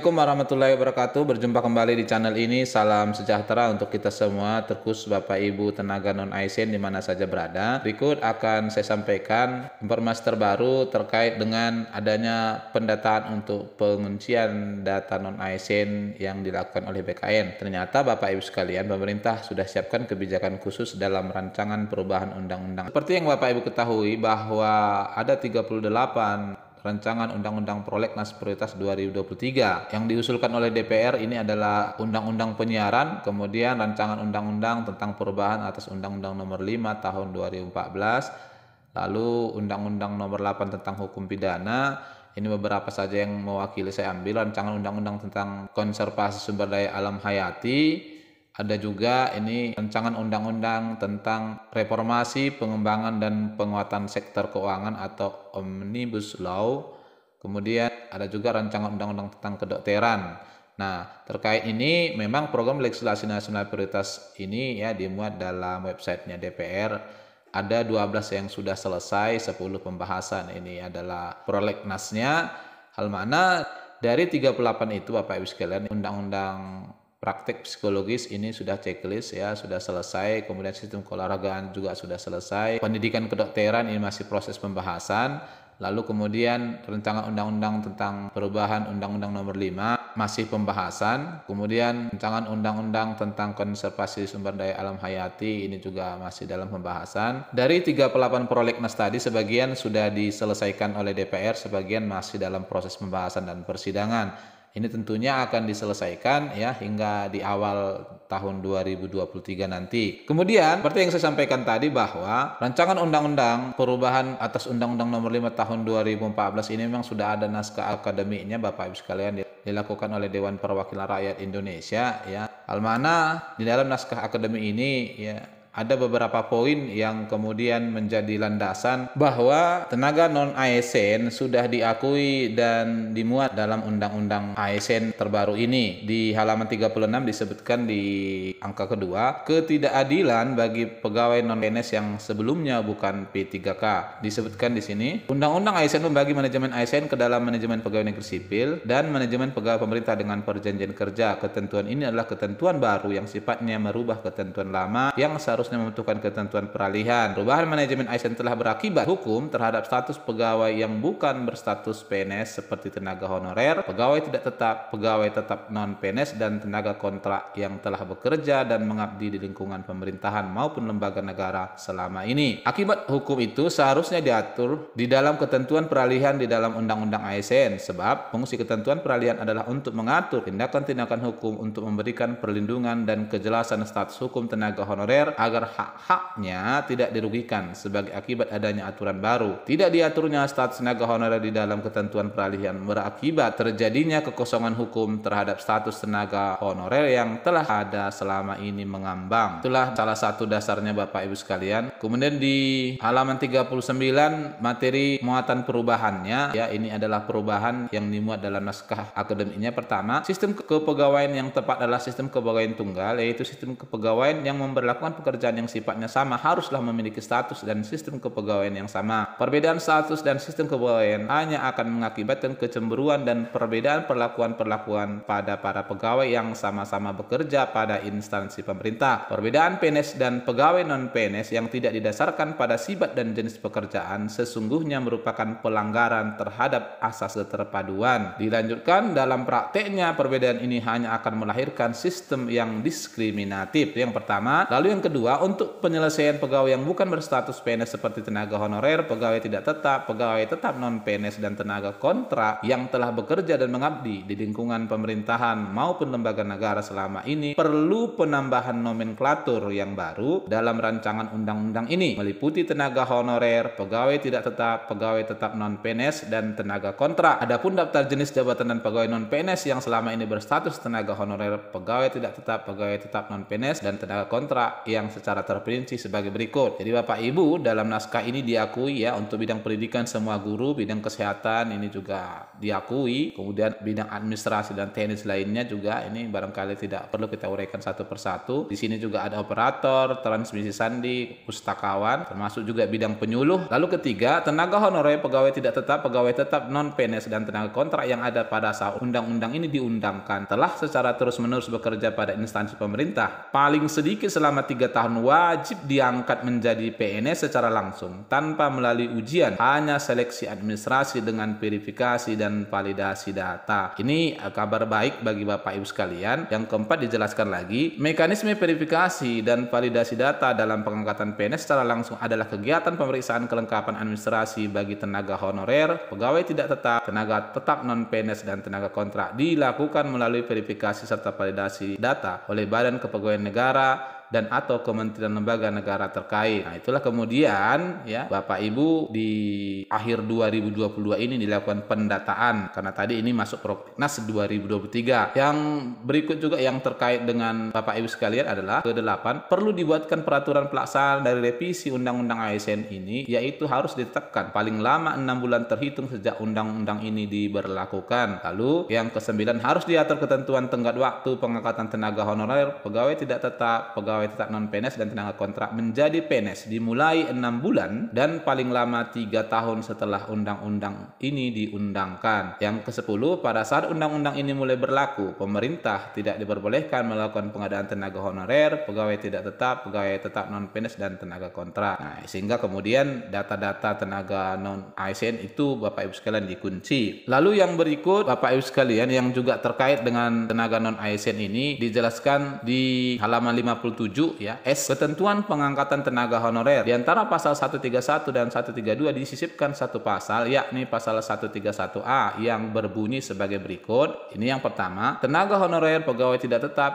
Assalamualaikum warahmatullahi wabarakatuh. Berjumpa kembali di channel ini. Salam sejahtera untuk kita semua, terkhusus Bapak Ibu tenaga non-ASN di mana saja berada. Berikut akan saya sampaikan informasi terbaru terkait dengan adanya pendataan untuk penguncian data non-ASN yang dilakukan oleh BKN. Ternyata Bapak Ibu sekalian, pemerintah sudah siapkan kebijakan khusus dalam rancangan perubahan undang-undang. Seperti yang Bapak Ibu ketahui bahwa ada 38 Rancangan Undang-Undang Prolegnas Prioritas 2023 yang diusulkan oleh DPR. Ini adalah Undang-Undang Penyiaran, kemudian Rancangan Undang-Undang tentang perubahan atas Undang-Undang Nomor 5 Tahun 2014, lalu Undang-Undang Nomor 8 tentang Hukum Pidana. Ini beberapa saja yang mewakili saya ambil. Rancangan Undang-Undang tentang Konservasi Sumber Daya Alam Hayati. Ada juga ini rancangan undang-undang tentang reformasi, pengembangan, dan penguatan sektor keuangan atau Omnibus Law. Kemudian ada juga rancangan undang-undang tentang kedokteran. Nah, terkait ini memang program legislasi nasional prioritas ini ya dimuat dalam websitenya DPR. Ada 12 yang sudah selesai, 10 pembahasan. Ini adalah prolegnasnya. Hal mana dari 38 itu Bapak Ibu sekalian, undang-undang praktek psikologis ini sudah checklist ya, sudah selesai. Kemudian sistem keolahragaan juga sudah selesai. Pendidikan kedokteran ini masih proses pembahasan. Lalu kemudian rancangan undang-undang tentang perubahan Undang-Undang Nomor 5 masih pembahasan. Kemudian rancangan undang-undang tentang konservasi sumber daya alam hayati ini juga masih dalam pembahasan. Dari 38 prolegnas tadi sebagian sudah diselesaikan oleh DPR, sebagian masih dalam proses pembahasan dan persidangan. Ini tentunya akan diselesaikan ya hingga di awal tahun 2023 nanti. Kemudian seperti yang saya sampaikan tadi bahwa rancangan undang-undang perubahan atas Undang-Undang Nomor 5 Tahun 2014 ini memang sudah ada naskah akademiknya Bapak Ibu sekalian, dilakukan oleh Dewan Perwakilan Rakyat Indonesia ya. Almana di dalam naskah akademik ini ya ada beberapa poin yang kemudian menjadi landasan bahwa tenaga non-ASN sudah diakui dan dimuat dalam Undang-Undang ASN terbaru ini. Di halaman 36 disebutkan di angka kedua, ketidakadilan bagi pegawai non-PNS yang sebelumnya bukan P3K. Disebutkan di sini, Undang-Undang ASN membagi manajemen ASN ke dalam manajemen pegawai negeri sipil dan manajemen pegawai pemerintah dengan perjanjian kerja. Ketentuan ini adalah ketentuan baru yang sifatnya merubah ketentuan lama yang seharusnya membutuhkan ketentuan peralihan. Perubahan manajemen ASN telah berakibat hukum terhadap status pegawai yang bukan berstatus PNS seperti tenaga honorer, pegawai tidak tetap, pegawai tetap non-PNS, dan tenaga kontrak yang telah bekerja dan mengabdi di lingkungan pemerintahan maupun lembaga negara selama ini. Akibat hukum itu seharusnya diatur di dalam ketentuan peralihan di dalam Undang-Undang ASN, sebab fungsi ketentuan peralihan adalah untuk mengatur tindakan-tindakan hukum untuk memberikan perlindungan dan kejelasan status hukum tenaga honorer agar hak-haknya tidak dirugikan sebagai akibat adanya aturan baru. Tidak diaturnya status tenaga honorer di dalam ketentuan peralihan berakibat terjadinya kekosongan hukum terhadap status tenaga honorer yang telah ada selama ini mengambang. Itulah salah satu dasarnya Bapak Ibu sekalian. Kemudian di halaman 39 materi muatan perubahannya ya, ini adalah perubahan yang dimuat dalam naskah akademiknya. Pertama, sistem kepegawaian yang tepat adalah sistem kepegawaian tunggal, yaitu sistem kepegawaian yang memberlakukan pekerjaan yang sifatnya sama haruslah memiliki status dan sistem kepegawaian yang sama. Perbedaan status dan sistem kepegawaian hanya akan mengakibatkan kecemburuan dan perbedaan perlakuan-perlakuan pada para pegawai yang sama-sama bekerja pada instansi pemerintah. Perbedaan PNS dan pegawai non-PNS yang tidak didasarkan pada sifat dan jenis pekerjaan sesungguhnya merupakan pelanggaran terhadap asas keterpaduan. Dilanjutkan, dalam prakteknya perbedaan ini hanya akan melahirkan sistem yang diskriminatif. Yang pertama. Lalu yang kedua, kedua, untuk penyelesaian pegawai yang bukan berstatus PNS seperti tenaga honorer, pegawai tidak tetap, pegawai tetap non-PNS, dan tenaga kontrak yang telah bekerja dan mengabdi di lingkungan pemerintahan maupun lembaga negara selama ini perlu penambahan nomenklatur yang baru dalam rancangan undang-undang ini, meliputi tenaga honorer, pegawai tidak tetap non-PNS, dan tenaga kontrak. Adapun daftar jenis jabatan dan pegawai non-PNS yang selama ini berstatus tenaga honorer, pegawai tidak tetap non-PNS, dan tenaga kontrak yang secara terperinci sebagai berikut. Jadi Bapak Ibu, dalam naskah ini diakui ya, untuk bidang pendidikan semua guru, bidang kesehatan ini juga diakui, kemudian bidang administrasi dan teknis lainnya juga ini barangkali tidak perlu kita uraikan satu persatu. Di sini juga ada operator, transmisi sandi, pustakawan, termasuk juga bidang penyuluh. Lalu ketiga, tenaga honorer, pegawai tidak tetap non-PNS, dan tenaga kontrak yang ada pada saat undang-undang ini diundangkan telah secara terus-menerus bekerja pada instansi pemerintah paling sedikit selama 3 tahun wajib diangkat menjadi PNS secara langsung tanpa melalui ujian, hanya seleksi administrasi dengan verifikasi dan validasi data. Ini kabar baik bagi Bapak Ibu sekalian. Yang keempat, dijelaskan lagi, mekanisme verifikasi dan validasi data dalam pengangkatan PNS secara langsung adalah kegiatan pemeriksaan kelengkapan administrasi bagi tenaga honorer, pegawai tidak tetap, tenaga tetap non-PNS, dan tenaga kontrak dilakukan melalui verifikasi serta validasi data oleh Badan Kepegawaian Negara dan atau kementerian lembaga negara terkait. Nah, itulah kemudian ya Bapak Ibu di akhir 2022 ini dilakukan pendataan, karena tadi ini masuk Proknas 2023. Yang berikut juga yang terkait dengan Bapak Ibu sekalian adalah ke-8, perlu dibuatkan peraturan pelaksanaan dari revisi Undang-Undang ASN ini, yaitu harus ditetapkan paling lama 6 bulan terhitung sejak undang-undang ini diberlakukan. Lalu yang ke-9, harus diatur ketentuan tenggat waktu pengangkatan tenaga honorer, pegawai tidak tetap, pegawai tetap non-PNS, dan tenaga kontrak menjadi PNS dimulai 6 bulan dan paling lama 3 tahun setelah undang-undang ini diundangkan. Yang ke-10, pada saat undang-undang ini mulai berlaku, pemerintah tidak diperbolehkan melakukan pengadaan tenaga honorer, pegawai tidak tetap non-PNS, dan tenaga kontrak. Nah, sehingga kemudian data-data tenaga non-ASN itu Bapak Ibu sekalian dikunci. Lalu yang berikut Bapak Ibu sekalian yang juga terkait dengan tenaga non-ASN ini dijelaskan di halaman 57 ya, ketentuan pengangkatan tenaga honorer. Di antara pasal 131 dan 132 disisipkan satu pasal, yakni pasal 131A yang berbunyi sebagai berikut. Ini yang pertama, tenaga honorer, pegawai tidak tetap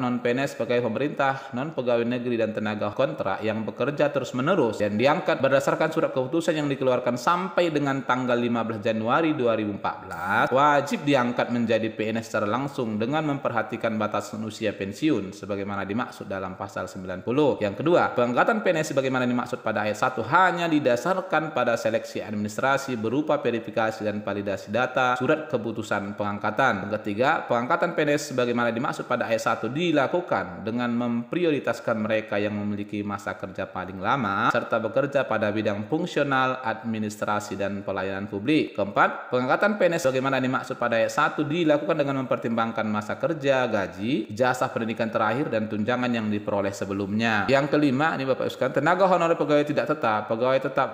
non-PNS, pegawai pemerintah, non-pegawai negeri, dan tenaga kontrak yang bekerja terus-menerus dan diangkat berdasarkan surat keputusan yang dikeluarkan sampai dengan tanggal 15 Januari 2014 wajib diangkat menjadi PNS secara langsung dengan memperhatikan batasan usia pensiun sebagaimana dimaksud dalam pasal 90. Yang kedua, pengangkatan PNS sebagaimana dimaksud pada ayat 1 hanya didasarkan pada seleksi administrasi berupa verifikasi dan validasi data surat keputusan pengangkatan. Yang ketiga, pengangkatan PNS sebagaimana dimaksud pada ayat 1 dilakukan dengan memprioritaskan mereka yang memiliki masa kerja paling lama serta bekerja pada bidang fungsional, administrasi, dan pelayanan publik. Keempat, pengangkatan PNS sebagaimana dimaksud pada ayat 1 dilakukan dengan mempertimbangkan masa kerja, gaji, ijazah pendidikan terakhir, dan tunjangan yang diperoleh sebelumnya. Yang kelima, ini Bapak Ibu sekalian, tenaga honorer, pegawai tidak tetap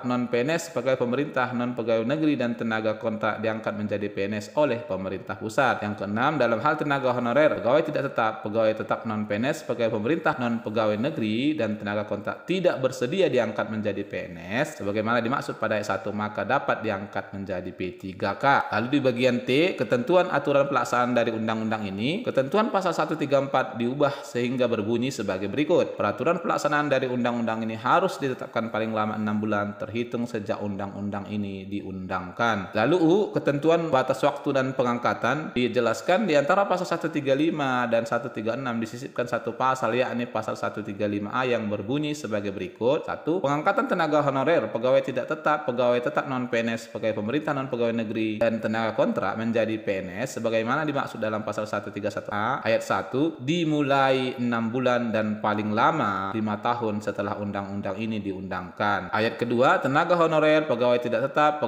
non-PNS, pegawai pemerintah, non-pegawai negeri, dan tenaga kontrak diangkat menjadi PNS oleh pemerintah pusat. Yang keenam, dalam hal tenaga honorer, pegawai tidak tetap non-PNS, pegawai pemerintah, non-pegawai negeri, dan tenaga kontrak tidak bersedia diangkat menjadi PNS sebagaimana dimaksud pada ayat 1, maka dapat diangkat menjadi P3K. Lalu di bagian T, ketentuan aturan pelaksanaan dari undang-undang ini, ketentuan pasal 134 diubah sehingga berbunyi sebagai berikut. Peraturan pelaksanaan dari undang-undang ini harus ditetapkan paling lama 6 bulan terhitung sejak undang-undang ini diundangkan. Lalu U, ketentuan batas waktu dan pengangkatan dijelaskan di antara pasal 135 dan 136 disisipkan satu pasal, yakni pasal 135A yang berbunyi sebagai berikut. 1. Pengangkatan tenaga honorer, pegawai tidak tetap non-PNS, pegawai pemerintah, non-pegawai negeri, dan tenaga kontrak menjadi PNS sebagaimana dimaksud dalam pasal 131A ayat 1 dimulai 6 bulan dan paling lama 5 tahun setelah undang-undang ini diundangkan. Ayat kedua, tenaga honorer, pegawai tidak tetap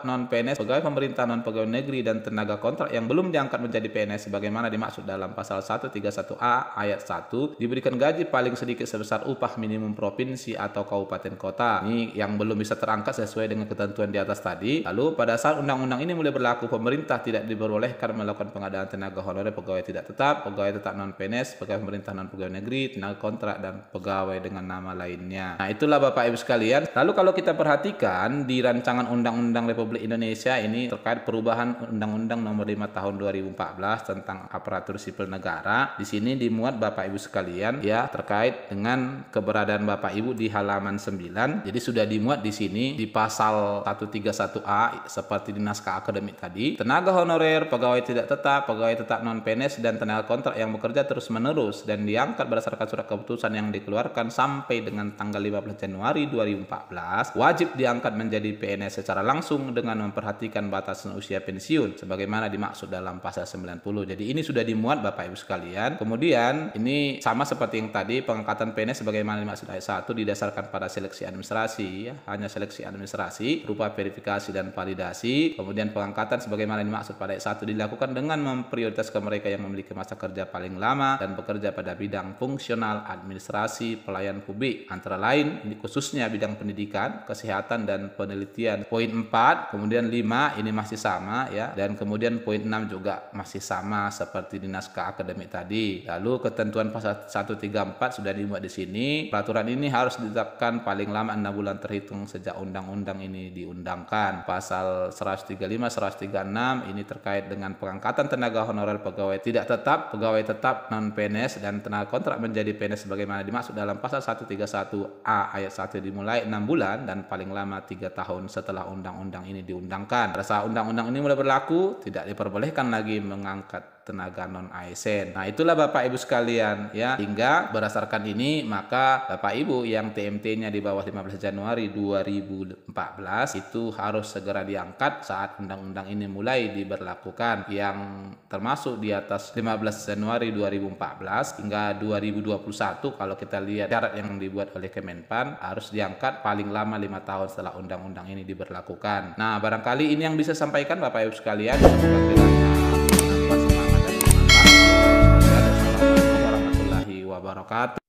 non-PNS, pegawai pemerintah, non-pegawai negeri, dan tenaga kontrak yang belum diangkat menjadi PNS sebagaimana dimaksud dalam pasal 131A ayat 1 diberikan gaji paling sedikit sebesar upah minimum provinsi atau kabupaten kota. Ini yang belum bisa terangkat sesuai dengan ketentuan di atas tadi. Lalu pada saat undang-undang ini mulai berlaku, pemerintah tidak diperbolehkan melakukan pengadaan tenaga honorer, pegawai tidak tetap non-PNS, pegawai pemerintah, non-pegawai negeri, negeri, tenaga kontrak, dan pegawai dengan nama lainnya. Nah, itulah Bapak Ibu sekalian. Lalu kalau kita perhatikan di rancangan Undang-Undang Republik Indonesia ini terkait perubahan Undang-Undang Nomor 5 Tahun 2014 tentang aparatur sipil negara, di sini dimuat Bapak Ibu sekalian ya terkait dengan keberadaan Bapak Ibu di halaman 9. Jadi sudah dimuat di sini di pasal 131A seperti di naskah akademik tadi. Tenaga honorer, pegawai tidak tetap, pegawai tetap non PNS, dan tenaga kontrak yang bekerja terus-menerus dan diangkat berdasarkan surat keputusan yang dikeluarkan sampai dengan tanggal 15 Januari 2014 wajib diangkat menjadi PNS secara langsung dengan memperhatikan batasan usia pensiun sebagaimana dimaksud dalam pasal 90. Jadi ini sudah dimuat Bapak Ibu sekalian. Kemudian ini sama seperti yang tadi, pengangkatan PNS sebagaimana dimaksud ayat 1 didasarkan pada seleksi administrasi ya, hanya seleksi administrasi berupa verifikasi dan validasi. Kemudian pengangkatan sebagaimana dimaksud pada ayat 1 dilakukan dengan memprioritaskan mereka yang memiliki masa kerja paling lama dan bekerja pada bidang fungsional, administrasi, pelayan publik, antara lain ini khususnya bidang pendidikan, kesehatan, dan penelitian. Poin 4, kemudian 5 ini masih sama ya, dan kemudian poin 6 juga masih sama seperti di naskah akademik tadi. Lalu ketentuan pasal 134 sudah dimuat di sini. Peraturan ini harus ditetapkan paling lama 6 bulan terhitung sejak undang-undang ini diundangkan. Pasal 135, 136 ini terkait dengan pengangkatan tenaga honorer, pegawai tidak tetap, pegawai tetap non PNS, dan tenaga kontrak menjadi PNS sebagaimana dimaksud dalam pasal 131A ayat 1 dimulai 6 bulan dan paling lama 3 tahun setelah undang-undang ini diundangkan. Pada saat undang-undang ini mulai berlaku, tidak diperbolehkan lagi mengangkat tenaga non ASN. Nah, itulah Bapak Ibu sekalian ya. Hingga berdasarkan ini maka Bapak Ibu yang TMT-nya di bawah 15 Januari 2014 itu harus segera diangkat saat undang-undang ini mulai diberlakukan, yang termasuk di atas 15 Januari 2014 hingga 2021 kalau kita lihat syarat yang dibuat oleh Kemenpan harus diangkat paling lama 5 tahun setelah undang-undang ini diberlakukan. Nah, barangkali ini yang bisa sampaikan Bapak Ibu sekalian. Wabarakatuh.